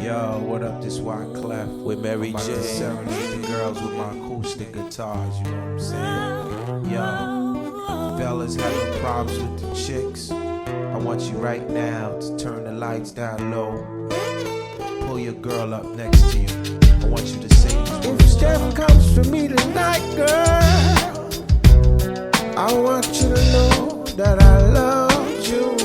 Yo, what up, this Wyclef with Mary J. Serenade the girls with my acoustic guitars, you know what I'm saying? Yo, fellas having problems with the chicks. I want you right now to turn the lights down low. Pull your girl up next to you. I want you to say these words. If Steph comes for me tonight, girl, I want you to know that I love you.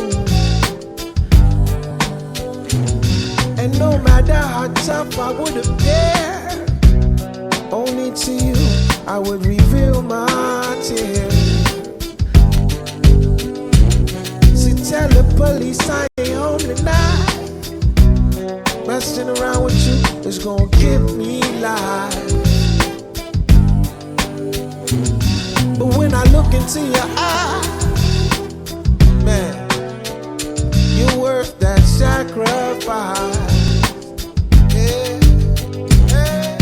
And no matter how tough I would appear, only to you I would reveal my tears. See, tell the police I ain't home tonight. Messing around with you is gonna give me life. But when I look into your eyes, man, you're worth that sacrifice. Yeah, yeah.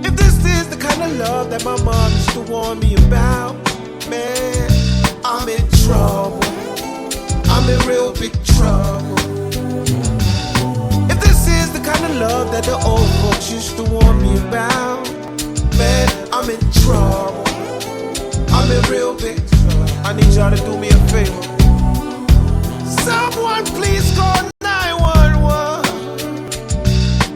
If this is the kind of love that my mom used to warn me about, man, I'm in trouble. I'm in real big trouble. If this is the kind of love that the old folks used to warn me about, man, I'm in trouble. I'm in real big trouble. I need y'all to do me a favor. Someone please call 911.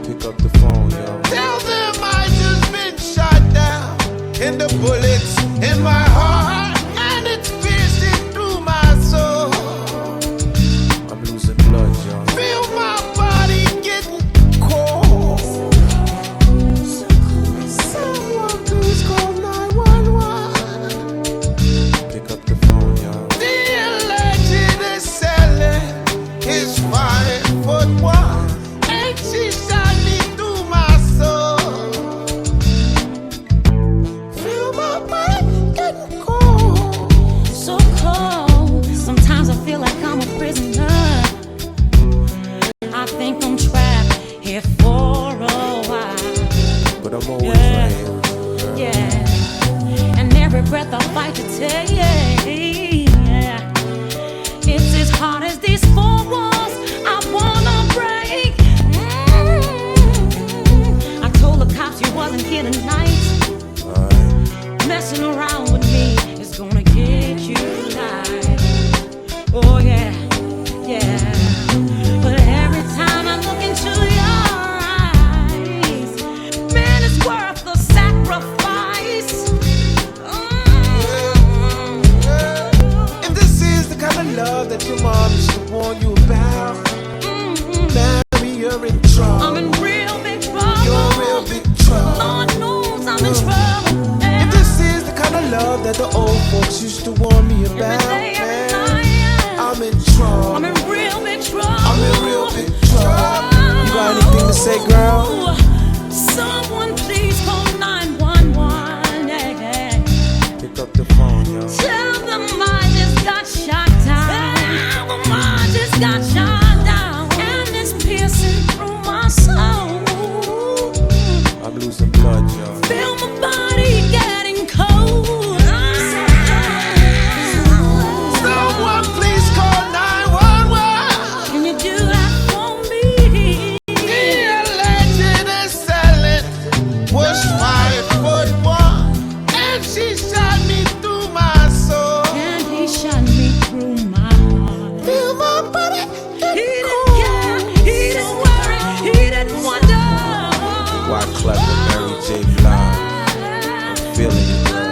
Pick up the phone, yo. Tell them I just been shot down, and the bullets in my heart, and it's piercing through my soul. I'm losing blood, yo. Feel my body getting cold. Someone please call 911. Pick up the phone, yo. The alleged assailant is 5'1", and she shot me through my soul. Feel my body getting cold. So cold. Sometimes I feel like I'm a prisoner. I think I'm trapped here for a while. But I'm always Yeah. right here with you, girl. Yeah. And every breath I fight to take. Yeah. It's as hard as these four walls I wanna break. I told the cops you wasn't here tonight. Alright. Messing around with me is gonna get you live. Oh yeah, yeah. But every time I look into your eyes, man, it's worth the sacrifice. If this is the kind of love that your mom used to warn you about, Mary, you're in trouble. I'm in real big trouble. You're in real big trouble. Lord knows I'm in trouble. If this is the kind of love that the old folks used to warn me about, Every day, every man, night, I'm in trouble. I'm in real big trouble. I'm in real big trouble. You got anything to say, girl? Someone please call 911. Yeah, yeah. Pick up the phone, yo. Tell them I just got shot down. Tell them I just got shot down. And it's piercing through my soul. I'm losing blood, yo. Feel my body getting cold. Someone please call 911. Can you do that for me? The alleged assailant was 5'1", and she shot me through my soul. And he shot me through my heart. Feel my body He getting didn't cold. care, he didn't worry, he didn't wonder. Wyclef with Mary J. Blige. I'm feeling you, girl.